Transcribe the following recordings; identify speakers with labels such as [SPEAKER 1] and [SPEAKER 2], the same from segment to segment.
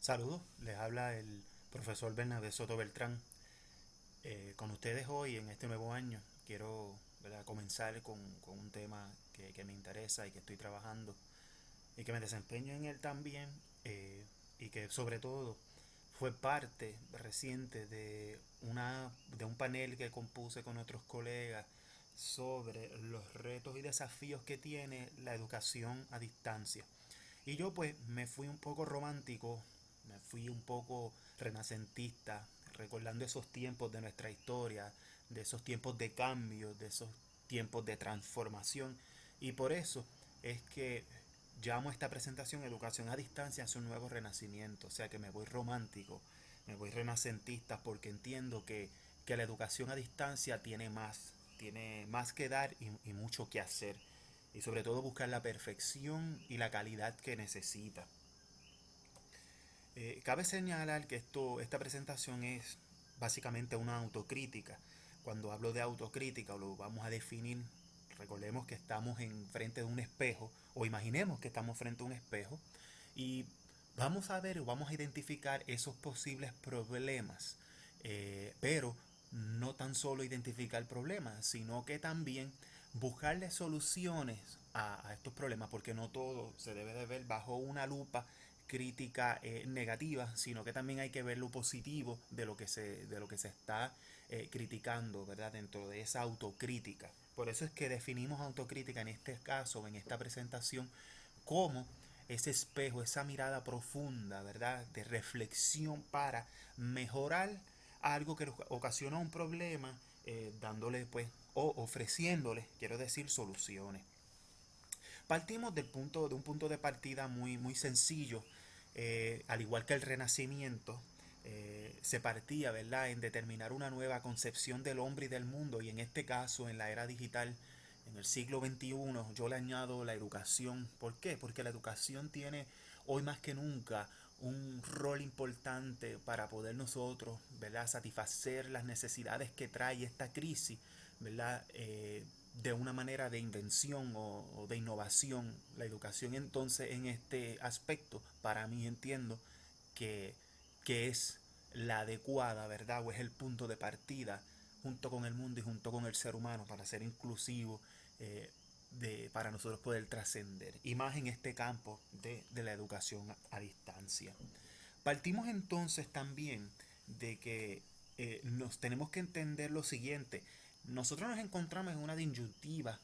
[SPEAKER 1] Saludos, les habla el profesor Bernabé Soto Beltrán. Con ustedes hoy en este nuevo año quiero, ¿verdad?, comenzar con un tema que me interesa y que estoy trabajando y que me desempeño en él también, y que sobre todo fue parte reciente de un panel que compuse con otros colegas sobre los retos y desafíos que tiene la educación a distancia. Y yo pues me fui un poco romántico, me fui un poco renacentista, recordando esos tiempos de nuestra historia, de esos tiempos de cambio, de esos tiempos de transformación. Y por eso es que llamo a esta presentación Educación a Distancia hacia un nuevo renacimiento. O sea que me voy romántico, me voy renacentista porque entiendo que la educación a distancia tiene más que dar y mucho que hacer, y sobre todo buscar la perfección y la calidad que necesita. Cabe señalar que esta presentación es básicamente una autocrítica. Cuando hablo de autocrítica, lo vamos a definir. Recordemos que estamos frente de un espejo, o imaginemos que estamos frente a un espejo, y vamos a ver o vamos a identificar esos posibles problemas. Pero no tan solo identificar problemas, sino que también buscarle soluciones a estos problemas, porque no todo se debe de ver bajo una lupa crítica negativa, sino que también hay que ver lo positivo de lo que se está criticando, ¿verdad? Dentro de esa autocrítica. Por eso es que definimos autocrítica en este caso, en esta presentación, como ese espejo, esa mirada profunda, ¿verdad? De reflexión para mejorar algo que ocasiona un problema, dándole, pues, o ofreciéndole, quiero decir, soluciones. Partimos de un punto de partida muy sencillo. Al igual que el Renacimiento, se partía, ¿verdad?, en determinar una nueva concepción del hombre y del mundo, y en este caso, en la era digital, en el siglo XXI, yo le añado la educación. ¿Por qué? Porque la educación tiene hoy más que nunca un rol importante para poder nosotros, ¿verdad?, satisfacer las necesidades que trae esta crisis, ¿verdad? De una manera de invención o de innovación. La educación entonces en este aspecto, para mí entiendo que, que es la adecuada, ¿verdad? O es el punto de partida junto con el mundo y junto con el ser humano para ser inclusivo, para nosotros poder trascender. Y más en este campo de la educación a distancia. Partimos entonces también de que nos tenemos que entender lo siguiente. Nosotros nos encontramos en una disyuntiva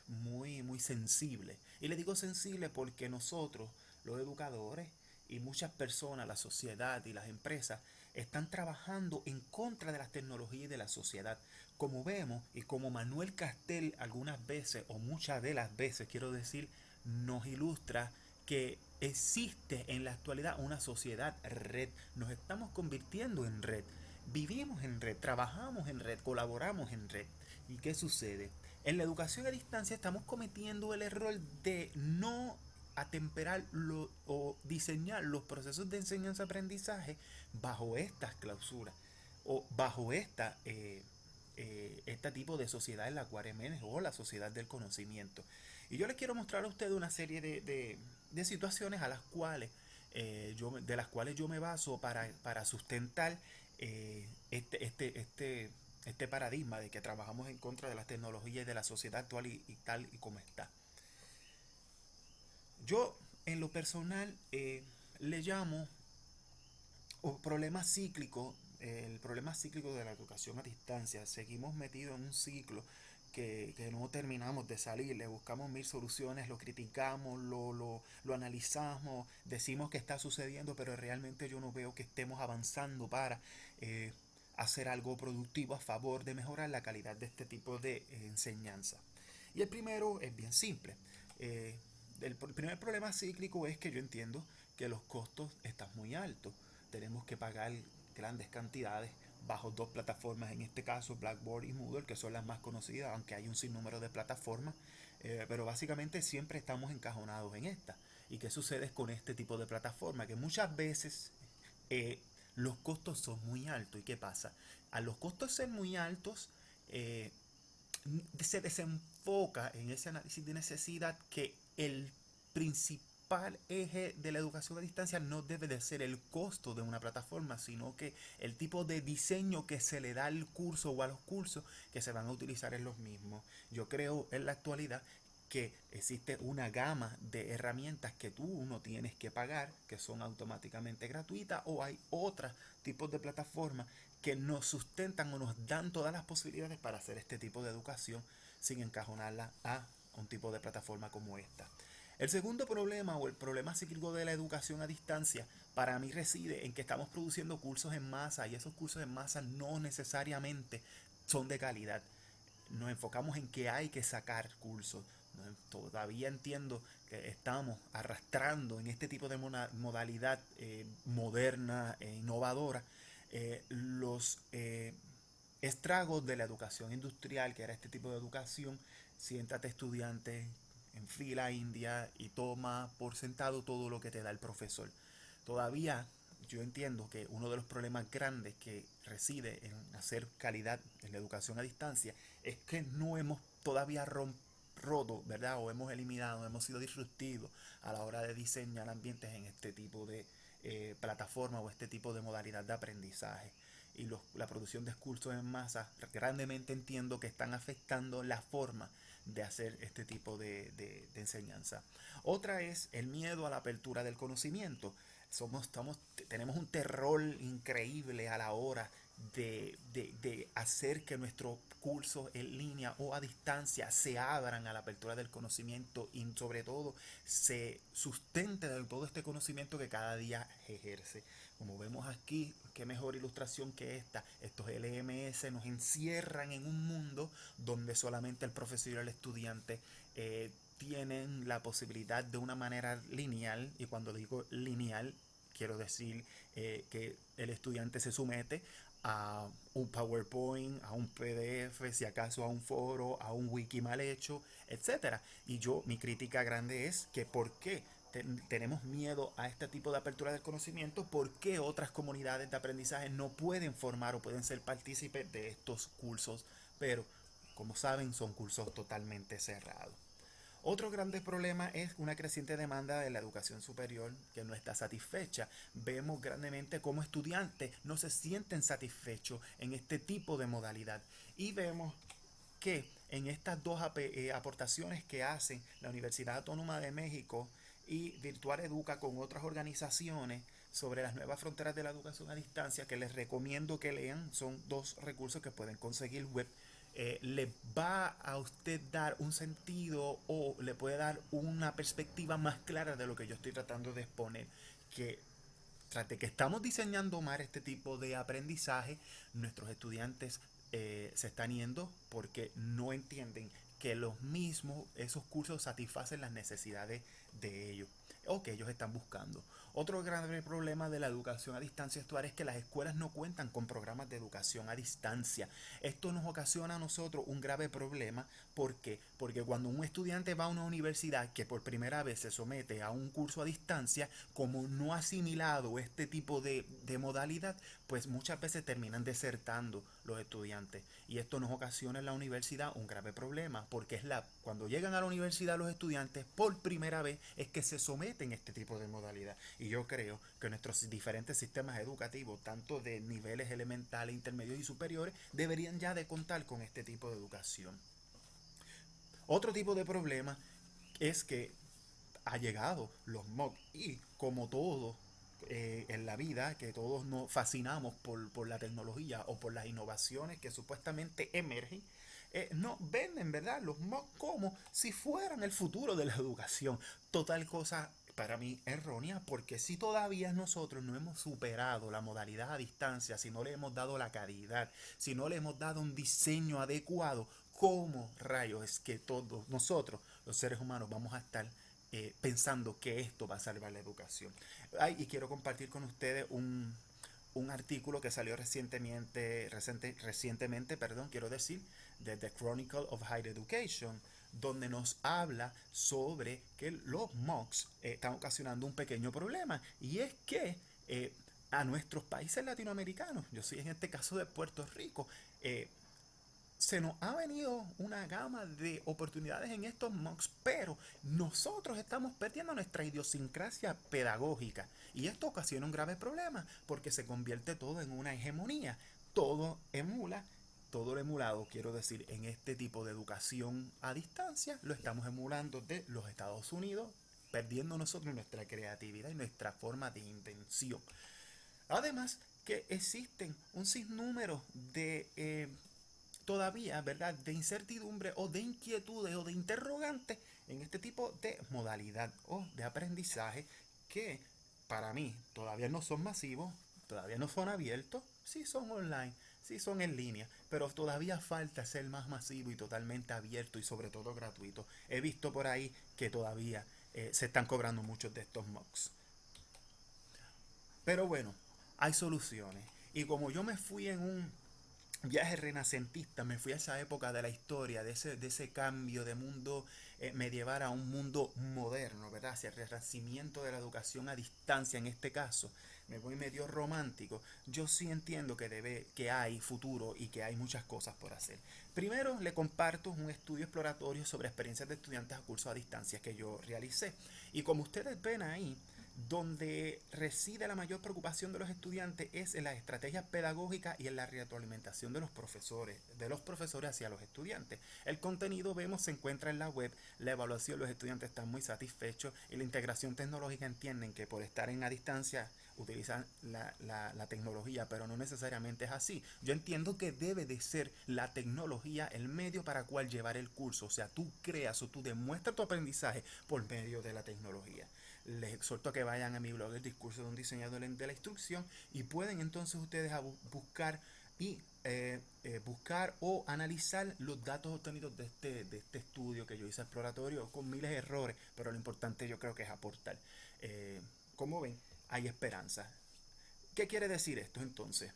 [SPEAKER 1] muy sensible. Y le digo sensible porque nosotros, los educadores, y muchas personas, la sociedad y las empresas, están trabajando en contra de las tecnologías y de la sociedad. Como vemos y como Manuel Castel algunas veces, o muchas de las veces quiero decir, nos ilustra que existe en la actualidad una sociedad red. Nos estamos convirtiendo en red. Vivimos en red, trabajamos en red, colaboramos en red. ¿Y qué sucede? En la educación a distancia estamos cometiendo el error de no atemperar o diseñar los procesos de enseñanza-aprendizaje bajo estas clausuras o bajo este tipo de sociedad en la cual emerge, o la sociedad del conocimiento. Y yo les quiero mostrar a ustedes una serie de situaciones a las cuales, de las cuales yo me baso para sustentar este paradigma de que trabajamos en contra de las tecnologías y de la sociedad actual y tal y como está. Yo, en lo personal, le llamo o problema cíclico, el problema cíclico de la educación a distancia. Seguimos metidos en un ciclo que no terminamos de salir, le buscamos mil soluciones, lo criticamos, lo analizamos, decimos que está sucediendo, pero realmente yo no veo que estemos avanzando para hacer algo productivo a favor de mejorar la calidad de este tipo de enseñanza. Y el primero es bien simple. El primer problema cíclico es que yo entiendo que los costos están muy altos. Tenemos que pagar grandes cantidades bajo dos plataformas, en este caso Blackboard y Moodle, que son las más conocidas, aunque hay un sinnúmero de plataformas, pero básicamente siempre estamos encajonados en esta. ¿Y qué sucede con este tipo de plataforma? Que muchas veces los costos son muy altos. ¿Y qué pasa? A los costos ser muy altos, eh, se desenfoca en ese análisis de necesidad que el principal principal eje de la educación a distancia no debe de ser el costo de una plataforma, sino que el tipo de diseño que se le da al curso o a los cursos que se van a utilizar en los mismos. Yo creo en la actualidad que existe una gama de herramientas que tú no tienes que pagar, que son automáticamente gratuitas, o hay otros tipos de plataformas que nos sustentan o nos dan todas las posibilidades para hacer este tipo de educación sin encajonarla a un tipo de plataforma como esta. El segundo problema o el problema cíclico de la educación a distancia para mí reside en que estamos produciendo cursos en masa y esos cursos en masa no necesariamente son de calidad. Nos enfocamos en que hay que sacar cursos. Todavía entiendo que estamos arrastrando en este tipo de modalidad moderna e innovadora los estragos de la educación industrial, que era este tipo de educación. Siéntate estudiante en fila india y toma por sentado todo lo que te da el profesor. Todavía yo entiendo que uno de los problemas grandes que reside en hacer calidad en la educación a distancia es que no hemos todavía roto, ¿verdad? O hemos eliminado, hemos sido disruptivos a la hora de diseñar ambientes en este tipo de plataforma o este tipo de modalidad de aprendizaje. Y la producción de cursos en masa, grandemente entiendo que están afectando la forma de hacer este tipo de enseñanza. Otra es el miedo a la apertura del conocimiento. Tenemos un terror increíble a la hora de hacer que nuestros cursos en línea o a distancia se abran a la apertura del conocimiento y sobre todo se sustente de todo este conocimiento que cada día ejerce. Como vemos aquí, qué mejor ilustración que esta. Estos LMS nos encierran en un mundo donde solamente el profesor y el estudiante tienen la posibilidad de una manera lineal, y cuando digo lineal quiero decir que el estudiante se somete a un PowerPoint, a un PDF, si acaso a un foro, a un wiki mal hecho, etcétera. Y mi crítica grande es que ¿por qué tenemos miedo a este tipo de apertura del conocimiento? ¿Por qué otras comunidades de aprendizaje no pueden formar o pueden ser partícipes de estos cursos? Pero, como saben, son cursos totalmente cerrados. Otro grande problema es una creciente demanda de la educación superior que no está satisfecha. Vemos grandemente cómo estudiantes no se sienten satisfechos en este tipo de modalidad. Y vemos que en estas dos aportaciones que hacen la Universidad Autónoma de México y Virtual Educa con otras organizaciones sobre las nuevas fronteras de la educación a distancia, que les recomiendo que lean, son dos recursos que pueden conseguir web, le va a usted dar un sentido o le puede dar una perspectiva más clara de lo que yo estoy tratando de exponer, que trate que estamos diseñando mal este tipo de aprendizaje. Nuestros estudiantes se están yendo porque no entienden que esos cursos satisfacen las necesidades de ellos o que ellos están buscando. Otro grave problema de la educación a distancia actual es que las escuelas no cuentan con programas de educación a distancia. Esto nos ocasiona a nosotros un grave problema. ¿Por qué? Porque cuando un estudiante va a una universidad que por primera vez se somete a un curso a distancia, como no ha asimilado este tipo de modalidad, pues muchas veces terminan desertando los estudiantes. Y esto nos ocasiona en la universidad un grave problema, porque cuando llegan a la universidad los estudiantes, por primera vez es que se someten a este tipo de modalidad. Y yo creo que nuestros diferentes sistemas educativos, tanto de niveles elementales, intermedios y superiores, deberían ya de contar con este tipo de educación. Otro tipo de problema es que ha llegado los MOOC y como todo en la vida, que todos nos fascinamos por la tecnología o por las innovaciones que supuestamente emergen, no venden, ¿verdad?, los MOOC como si fueran el futuro de la educación. Total cosa para mí errónea, porque si todavía nosotros no hemos superado la modalidad a distancia, si no le hemos dado la calidad, si no le hemos dado un diseño adecuado, ¿cómo rayos es que todos nosotros, los seres humanos, vamos a estar pensando que esto va a salvar la educación? Y quiero compartir con ustedes un artículo que salió recientemente, quiero decir, de The Chronicle of Higher Education, donde nos habla sobre que los MOOCs están ocasionando un pequeño problema, y es que a nuestros países latinoamericanos, yo soy en este caso de Puerto Rico, se nos ha venido una gama de oportunidades en estos MOOCs, pero nosotros estamos perdiendo nuestra idiosincrasia pedagógica y esto ocasiona un grave problema porque se convierte todo en una hegemonía. Todo emula, todo lo emulado, quiero decir, en este tipo de educación a distancia, lo estamos emulando de los Estados Unidos, perdiendo nosotros nuestra creatividad y nuestra forma de invención. Además, que existen un sinnúmero de todavía, ¿verdad?, de incertidumbre o de inquietudes o de interrogantes en este tipo de modalidad o de aprendizaje que para mí todavía no son masivos, todavía no son abiertos, sí son online, sí son en línea, pero todavía falta ser más masivo y totalmente abierto y sobre todo gratuito. He visto por ahí que todavía se están cobrando muchos de estos MOOCs. Pero bueno, hay soluciones. Y como yo me fui en un viaje renacentista, me fui a esa época de la historia, de ese cambio de mundo medieval a un mundo moderno, ¿verdad? Hacia el renacimiento de la educación a distancia en este caso. Me voy medio romántico. Yo sí entiendo que hay futuro y que hay muchas cosas por hacer. Primero le comparto un estudio exploratorio sobre experiencias de estudiantes a cursos a distancia que yo realicé. Y como ustedes ven ahí, donde reside la mayor preocupación de los estudiantes es en las estrategias pedagógicas y en la retroalimentación de los profesores hacia los estudiantes. El contenido, vemos, se encuentra en la web, la evaluación, los estudiantes están muy satisfechos y la integración tecnológica entienden que por estar en a distancia utilizan la tecnología, pero no necesariamente es así. Yo entiendo que debe de ser la tecnología el medio para cual llevar el curso, o sea, tú creas o tú demuestras tu aprendizaje por medio de la tecnología. Les exhorto a que vayan a mi blog El Discurso de un Diseñador de la Instrucción y pueden entonces ustedes buscar y buscar o analizar los datos obtenidos de este estudio que yo hice exploratorio con miles de errores, pero lo importante yo creo que es aportar. Como ven, hay esperanza. ¿Qué quiere decir esto entonces?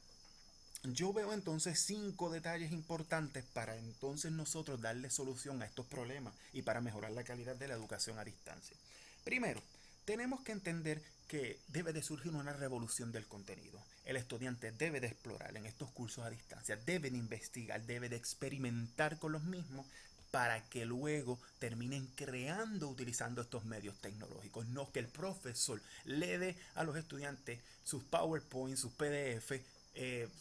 [SPEAKER 1] Yo veo entonces 5 detalles importantes para entonces nosotros darle solución a estos problemas y para mejorar la calidad de la educación a distancia. Primero, tenemos que entender que debe de surgir una revolución del contenido. El estudiante debe de explorar en estos cursos a distancia, debe de investigar, debe de experimentar con los mismos para que luego terminen creando utilizando estos medios tecnológicos. No que el profesor le dé a los estudiantes sus PowerPoint, sus PDF,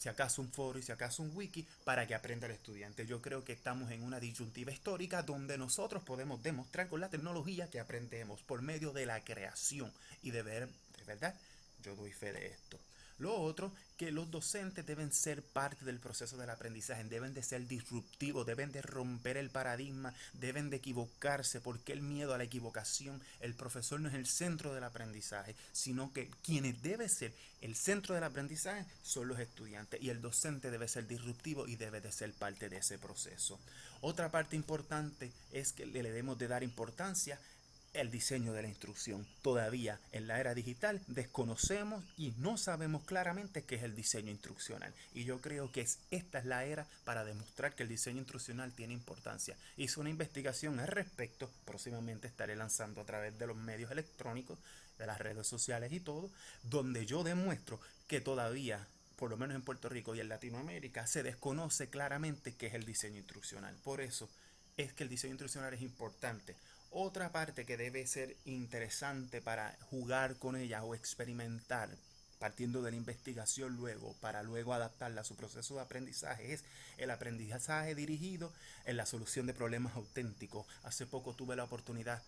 [SPEAKER 1] si acaso un foro y si acaso un wiki para que aprenda el estudiante. Yo creo que estamos en una disyuntiva histórica donde nosotros podemos demostrar con la tecnología que aprendemos por medio de la creación y de ver, de verdad, yo doy fe de esto. Lo otro, que los docentes deben ser parte del proceso del aprendizaje, deben de ser disruptivos, deben de romper el paradigma, deben de equivocarse, porque el miedo a la equivocación, el profesor no es el centro del aprendizaje, sino que quienes debe ser el centro del aprendizaje son los estudiantes y el docente debe ser disruptivo y debe de ser parte de ese proceso. Otra parte importante es que le debemos de dar importancia el diseño de la instrucción. Todavía en la era digital desconocemos y no sabemos claramente qué es el diseño instruccional. Y yo creo que esta es la era para demostrar que el diseño instruccional tiene importancia. Hice una investigación al respecto, próximamente estaré lanzando a través de los medios electrónicos, de las redes sociales y todo, donde yo demuestro que todavía, por lo menos en Puerto Rico y en Latinoamérica, se desconoce claramente qué es el diseño instruccional. Por eso es que el diseño instruccional es importante. Otra parte que debe ser interesante para jugar con ella o experimentar, partiendo de la investigación luego, para luego adaptarla a su proceso de aprendizaje, es el aprendizaje dirigido en la solución de problemas auténticos. Hace poco tuve la oportunidad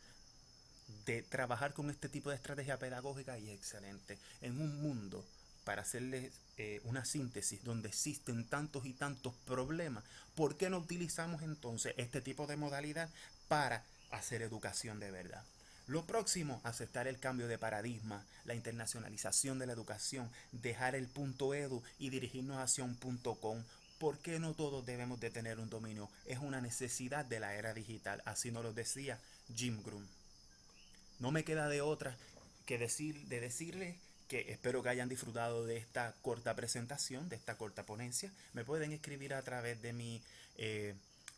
[SPEAKER 1] de trabajar con este tipo de estrategia pedagógica y excelente. En un mundo, para hacerles una síntesis, donde existen tantos y tantos problemas, ¿por qué no utilizamos entonces este tipo de modalidad para hacer educación de verdad? Lo próximo, aceptar el cambio de paradigma, la internacionalización de la educación, dejar el punto edu y dirigirnos hacia un punto com. ¿Por qué no todos debemos de tener un dominio? Es una necesidad de la era digital, así nos lo decía Jim Groom. No me queda de otra que decirles que espero que hayan disfrutado de esta corta presentación, de esta corta ponencia. Me pueden escribir a través de mi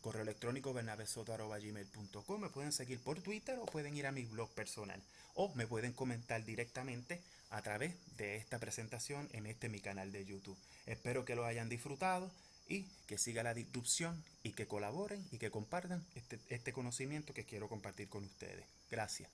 [SPEAKER 1] correo electrónico bernabesoto@gmail.com. Me pueden seguir por Twitter o pueden ir a mi blog personal. O me pueden comentar directamente a través de esta presentación en mi canal de YouTube. Espero que lo hayan disfrutado y que siga la disrupción y que colaboren y que compartan este conocimiento que quiero compartir con ustedes. Gracias.